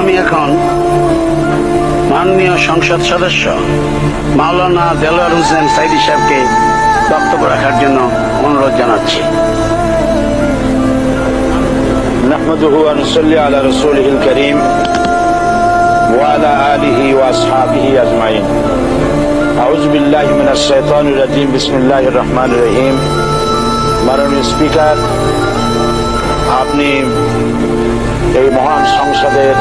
আমি এখন মাননীয় সংসদ সদস্য মাওলানা দেলোয়ার হোসেন সাইদি সাহেবকে বক্তব্য রাখার জন্য অনুরোধ জানাচ্ছি। নাহমাদুহু ওয়া নুসাল্লি আলা রাসূলিহিল কারীম ওয়া আলা আলিহি ওয়া আসহাবিহি আজমাইন। আউযু বিল্লাহি মিনাশ শাইতানির রাজীম। বিসমিল্লাহির রহমানির রহিম। মাননীয় স্পিকার, আপনি এই মহান সংসদের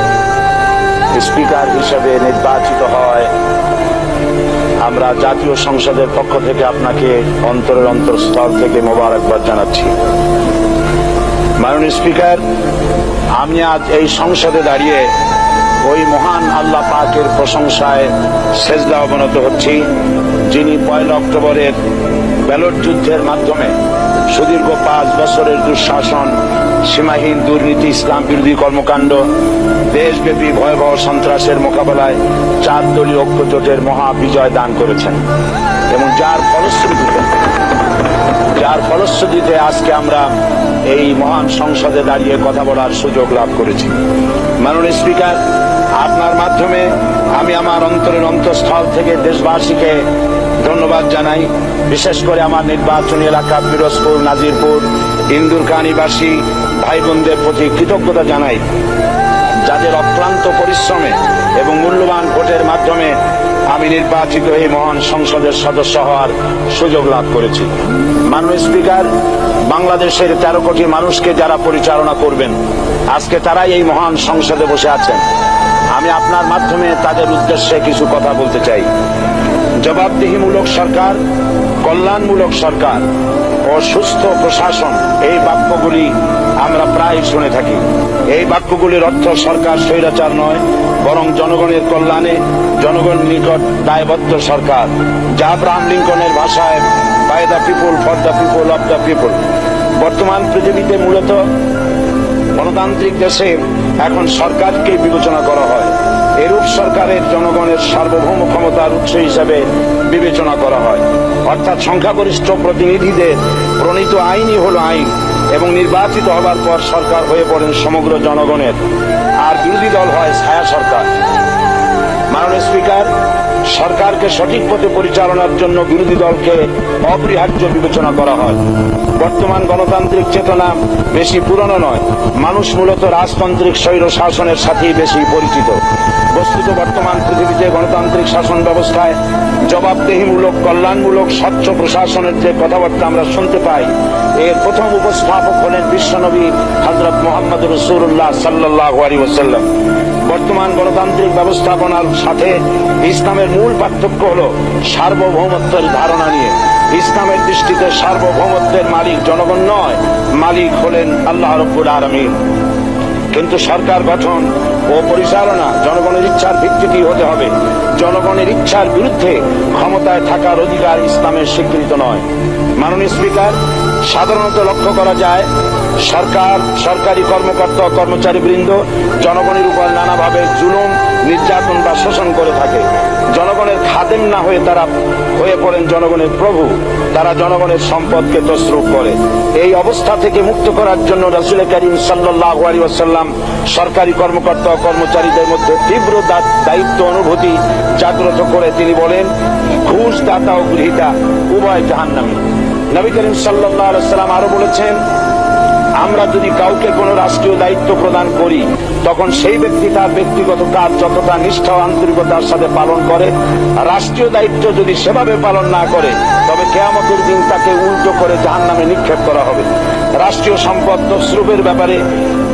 স্পিকার হিসেবে নির্বাচিত হয় আমরা জাতীয় সংসদের পক্ষ থেকে আপনাকে অন্তরের অন্তঃস্থল থেকে মোবারকবাদ জানাচ্ছি। মাননীয় স্পিকার, আমি আজ এই সংসদে দাঁড়িয়ে ওই মহান আল্লাহ পাকের প্রশংসায় সেজদা অবনত হচ্ছি, যিনি 1 অক্টোবরের ব্যালট যুদ্ধের মাধ্যমে সুদীর্ঘ 5 বছরের দুঃশাসন, সীমাহীন দুর্নীতি, ইসলাম বিরোধী কর্মকাণ্ড, দেশব্যাপী ভয়াবহ সন্ত্রাসের মোকাবেলায় 4 দলীয় ঐক্যজোটের মহা বিজয় দান করেছেন এবং যার ফলশ্রুতিতে আজকে আমরা এই মহান সংসদে দাঁড়িয়ে কথা বলার সুযোগ লাভ করেছি। মাননীয় স্পিকার, আপনার মাধ্যমে আমি আমার অন্তরের অন্তঃস্থল থেকে দেশবাসীকে ধন্যবাদ জানাই। বিশেষ করে আমার নির্বাচনী এলাকা পিরোজপুর, নাজিরপুর, ইন্দুরকানীবাসী ভাই বোনদের প্রতি কৃতজ্ঞতা জানাই, যাদের অক্লান্ত পরিশ্রমে এবং মূল্যবান ভোটের মাধ্যমে আমি নির্বাচিত এই মহান সংসদের সদস্য হওয়ার সুযোগ লাভ করেছি। মাননীয় স্পিকার, বাংলাদেশের 13 কোটি মানুষকে যারা পরিচালনা করবেন, আজকে তারাই এই মহান সংসদে বসে আছেন। আমি আপনার মাধ্যমে তাদের উদ্দেশ্যে কিছু কথা বলতে চাই। জবাবদিহিমূলক সরকার, কল্যাণমূলক সরকার ও সুস্থ প্রশাসন, এই বাক্যগুলি আমরা প্রায় শুনে থাকি। এই বাক্যগুলির অর্থ সরকার স্বৈরাচার নয়, বরং জনগণের কল্যাণে জনগণের নিকট দায়বদ্ধ সরকার, যা আব্রাহাম লিঙ্কনের ভাষায় by the people, for the people, of the people. বর্তমান পৃথিবীতে মূলত গণতান্ত্রিক দেশে এখন সরকারকে বিবেচনা করা হয়। এরূপ সরকারের জনগণের সার্বভৌম ক্ষমতার উৎস হিসেবে বিবেচনা করা হয়, অর্থাৎ সংখ্যাগরিষ্ঠ প্রতিনিধিদের প্রণীত আইনই হল আইন এবং নির্বাচিত হবার পর সরকার হয়ে পড়েন সমগ্র জনগণের, আর বিরোধী দল হয় ছায়া সরকার। মাননীয় স্পিকার, সরকারকে সঠিক পথে পরিচালনার জন্য বিরোধী দলকে অপরিহার্য বিবেচনা করা হয়। বর্তমান গণতান্ত্রিক চেতনা বেশি পুরনো নয়, মানুষ মূলত রাজতান্ত্রিক স্বৈর শাসনের সাথেই বেশি পরিচিত। বস্তুত বর্তমান পৃথিবীতে গণতান্ত্রিক শাসন ব্যবস্থায় জবাবদিহিমূলক, কল্যাণমূলক, স্বচ্ছ প্রশাসনের যে কথাবার্তা আমরা শুনতে পাই, এর প্রথম উপস্থাপক হলেন বিশ্বনবী হযরত মুহাম্মদ রাসূলুল্লাহ সাল্লাল্লাহু আলাইহি ওয়াসাল্লাম। বর্তমান গণতান্ত্রিক ব্যবস্থাপনার সাথে ইসলামের মূল পার্থক্য হল সার্বভৌমত্বের ধারণা নিয়ে। ইসলামের দৃষ্টিতে সার্বভৌমত্বের মালিক জনগণ নয়, মালিক হলেন আল্লাহ রাব্বুল আলামিন। কিন্তু সরকার গঠন ও পরিচালনা জনগণের ইচ্ছার ভিত্তিতেই হতে হবে। জনগণের ইচ্ছার বিরুদ্ধে ক্ষমতায় থাকার অধিকার ইসলামের স্বীকৃত নয়। মাননীয় স্পিকার, সাধারণত লক্ষ্য করা যায় সরকার, সরকারি কর্মকর্তা, কর্মচারীবৃন্দ জনগণের উপর নানাভাবে জুলুম, নির্যাতন বা শোষণ করে থাকে। জনগণের খাদেম না হয়ে তারা হয়ে পড়েন জনগণের প্রভু। তারা জনগণের সম্পদকে তসরুপ করে। এই অবস্থা থেকে মুক্ত করার জন্য রাসূল করিম সাল্লাল্লাহু আলাইহি ওয়াসাল্লাম সরকারি কর্মকর্তা ও কর্মচারীদের মধ্যে তীব্র দায়িত্ব অনুভূতি জাগ্রত করে তিনি বলেন, ঘুষ দাতা ও গ্রহীতা উভয় জাহান্নামী। নবী করিম সাল্লাল্লাহু আলাইহি ওয়াসাল্লাম আরো বলেছেন, আমরা যদি কাউকে কোনো রাষ্ট্রীয় দায়িত্ব প্রদান করি, তখন সেই ব্যক্তি তার ব্যক্তিগত কাজ যতটা নিষ্ঠা ও আন্তরিকতার সাথে পালন করে, রাষ্ট্রীয় দায়িত্ব যদি সেভাবে পালন না করে, তবে কিয়ামতের দিন তাকে উল্টো করে জাহান্নামে নিক্ষেপ করা হবে। রাষ্ট্রীয় সম্পদ তসরুপের ব্যাপারে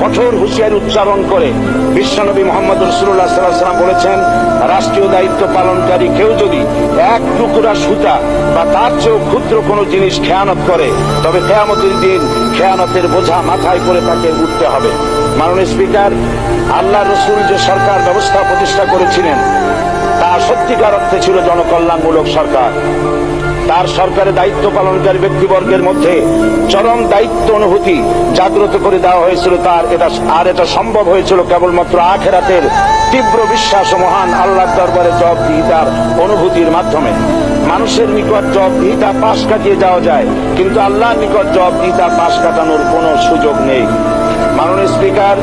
কঠোর হুঁশিয়ারি উচ্চারণ করে বিশ্বনবী মুহাম্মদ রাসূলুল্লাহ সাল্লাল্লাহু আলাইহি ওয়াসাল্লাম বলেছেন, রাষ্ট্রীয় দায়িত্ব পালনকারী কেউ যদি 1 টুকরা সুতা বা তার চেয়েও ক্ষুদ্র কোনো জিনিস খেয়ানত করে, তবে কিয়ামতের দিন খেয়ানতের বোঝা মাথায় করে তাকে উঠতে হবে। মাননীয় স্পিকার, আল্লাহ রসুল যে সরকার ব্যবস্থা প্রতিষ্ঠা করেছিলেন, তা সত্যিকার অর্থে ছিল জনকল্যাণমূলক সরকার। তার সরকারের দায়িত্ব পালনকারী ব্যক্তিবর্গের মধ্যে চরম দায়িত্ব অনুভূতি জাগ্রত করে দেওয়া হয়েছিল। এটা সম্ভব হয়েছিল কেবলমাত্র আখিরাতের তীব্র বিশ্বাস ও মহান আল্লাহর দরবারে জবাবদিহিতার অনুভূতির মাধ্যমে। মানুষের নিকট জবাবদিহিতা পাশ কাটিয়ে যাওয়া যায়, কিন্তু আল্লাহর নিকট জবাবদিহিতা পাশ কাটানোর কোনো সুযোগ নেই। মাননীয় স্পিকার,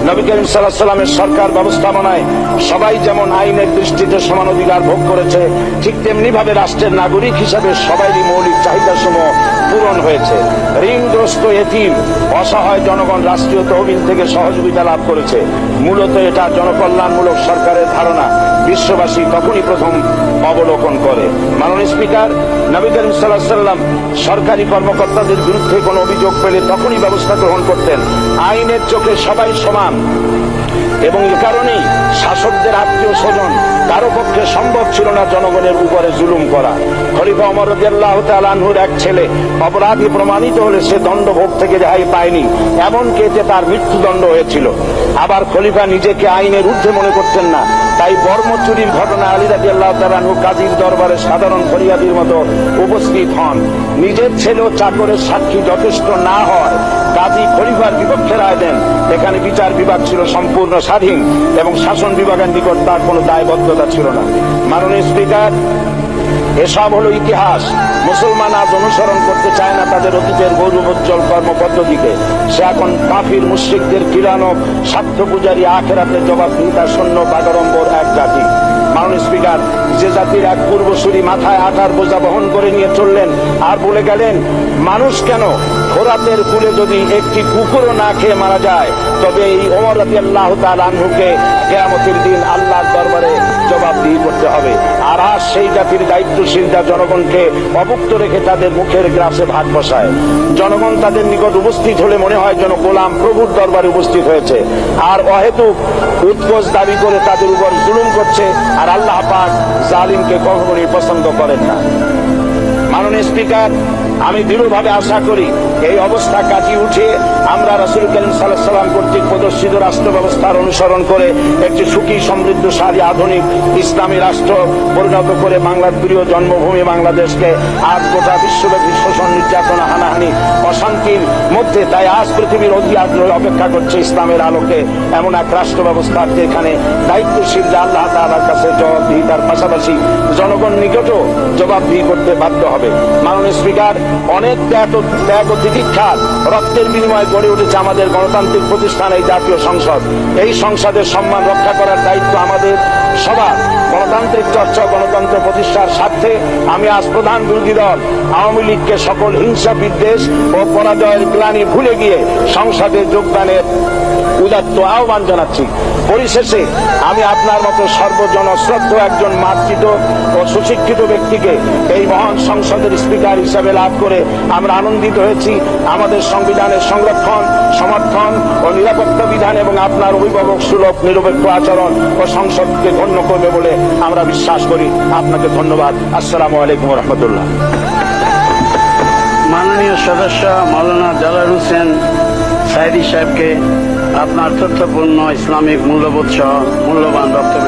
নবী করিম সাল্লাল্লাহু আলাইহি সাল্লামের সরকার ব্যবস্থাপনায় সবাই যেমন আইনের দৃষ্টিতে সমান অধিকার ভোগ করেছে, ঠিক তেমনি ভাবে রাষ্ট্রের নাগরিক হিসাবে সবারই মৌলিক চাহিদাসমূহ পূরণ হয়েছে। ঋণগ্রস্ত এতিম অসহায় জনগণ রাষ্ট্রীয় তহবিল থেকে সহযোগিতা লাভ করেছে। মূলত এটা জনকল্যাণমূলক সরকারের ধারণা বিশ্ববাসী তখনই প্রথম অবলোকন করে। মাননীয় স্পিকার, নবী করিম সাল্লাল্লাহু আলাইহি সাল্লাম সরকারি কর্মকর্তাদের বিরুদ্ধে কোনো অভিযোগ পেলে তখনই ব্যবস্থা গ্রহণ করতেন। আইনের চোখে সবাই সমান এবং এ কারণেই শাসকদের আত্মীয় স্বজন কারো পক্ষে সম্ভব ছিল না জনগণের উপরে জুলুম করা। খলিফা ওমর রাদিয়াল্লাহু তাআলা আনহুর এক ছেলে অপরাধী প্রমাণিত হলে সে দণ্ডভোগ থেকে রেহাই পায়নি, এমনকি এতে তার মৃত্যুদণ্ড হয়েছিল। আবার খলিফা নিজেকে আইনের ঊর্ধ্বে মনে করতেন না, তাই বর্ম চুরির ঘটনা আলী রাদিয়াল্লাহু তাআলা আনহু কাজীর দরবারে সাধারণ ফরিয়াদির মতো উপস্থিত হন। নিজের ছেলে ও চাকরের সাক্ষী যথেষ্ট না হয় কাজী খলিফার বিপক্ষে রায় দেন। এখানে বিচার বিভাগ ছিল সম্পূর্ণ স্বাধীন এবং শাসন বিভাগের নিকট তার কোনো দায়বদ্ধতা ছিল না। মাননীয় স্পিকার, এসব হলো ইতিহাস। মুসলমান আজ অনুসরণ করতে চায় না তাদের অতীতের গৌরবোজ্জ্বল কর্মপদ্ধতিকে। সে এখন কাফির মুশরিকদের কিরানক স্বার্থ পূজারী আখেরাতের জবাবদিহিতা শূন্য বাগাড়ম্বর এক জাতি। মাননীয় স্পিকার, যে জাতির এক পূর্বসূরি মাথায় আটার বোঝা বহন করে নিয়ে চললেন আর বলে গেলেন, মানুষ কেন ফোরাতের কূলে যদি একটি কুকুরও না খেয়ে মারা যায়, তবে এই ওমর রাদিয়াল্লাহু তাআলা আনহুকে কিয়ামতের দিন আল্লাহর দরবারে জবাবদিহি করতে হবে। আর আজ সেই জাতির দায়িত্বশীলতা জনগণকে অভুক্ত রেখে তাদের মুখের গ্রাসে ভাগ বসায়। জনগণ তাদের নিকট উপস্থিত হলে মনে হয় যেন গোলাম প্রভুর দরবারে উপস্থিত হয়েছে, আর অহেতুক উৎকোচ দাবি করে তাদের উপর জুলুম করছে। আর আল্লাহ পাক জালিমকে কখনোই পছন্দ করেন না। মাননীয় স্পিকার, আমি দৃঢ়ভাবে আশা করি এই অবস্থা কাটিয়ে উঠে আমরা রাসূল করিম সাল্লাল্লাহু আলাইহি সাল্লাম কর্তৃক প্রদর্শিত রাষ্ট্র ব্যবস্থার অনুসরণ করে একটি সুখী সমৃদ্ধশালী আধুনিক ইসলামী রাষ্ট্র পরিণত করে বাংলার প্রিয় জন্মভূমি বাংলাদেশকে আজ গোটা বিশ্বব্যাপী শোষণ, নির্যাতন, হানাহানি, অশান্তির মধ্যে, তাই আজ পৃথিবীর অতি আগ্রহে অপেক্ষা করছে ইসলামের আলোকে এমন এক রাষ্ট্র ব্যবস্থা, যেখানে দায়িত্বশীল যে আল্লাহ তাআলার কাছে জবাবদিহিতার পাশাপাশি জনগণ নিকটও জবাবদিহি করতে বাধ্য হবে। মাননীয় স্পিকার, অনেক ত্যাগ ও তিতিক্ষার রক্তের বিনিময়ে গড়ে উঠেছে আমাদের গণতান্ত্রিক প্রতিষ্ঠান এই জাতীয় সংসদ। এই সংসদের সম্মান রক্ষা করার দায়িত্ব আমাদের সবার। গণতান্ত্রিক চর্চা, গণতন্ত্র প্রতিষ্ঠার স্বার্থে আমি আজ প্রধান বিরোধী দল আওয়ামী লীগকে সকল হিংসা, বিদ্বেষ ও পরাজয়ের গ্লানি ভুলে গিয়ে সংসদে যোগদানের উদাত্ত আহ্বান জানাচ্ছি। পরিশেষে আমি আপনার মতো সর্বজনশ্রদ্ধ একজন মার্জিত ও সুশিক্ষিত ব্যক্তিকে এই মহান সংসদের স্পিকার হিসাবে লাভ করে আমরা আনন্দিত হয়েছি। আমাদের সংবিধানের সংরক্ষণ, সমর্থন ও নিরাপত্তা বিধান এবং আপনার অভিভাবক সুলভ নিরপেক্ষ আচরণ ও সংসদকে ধন্য করবে বলে আমরা বিশ্বাস করি। আপনাকে ধন্যবাদ। আসসালামু আলাইকুম ওয়া রাহমাতুল্লাহ। মাননীয় সদস্য মাওলানা জালাল হোসেন সাইদি সাহেবকে আপনার তথ্যপূর্ণ ইসলামিক মূল্যবোধ সহ মূল্যবান বক্তব্য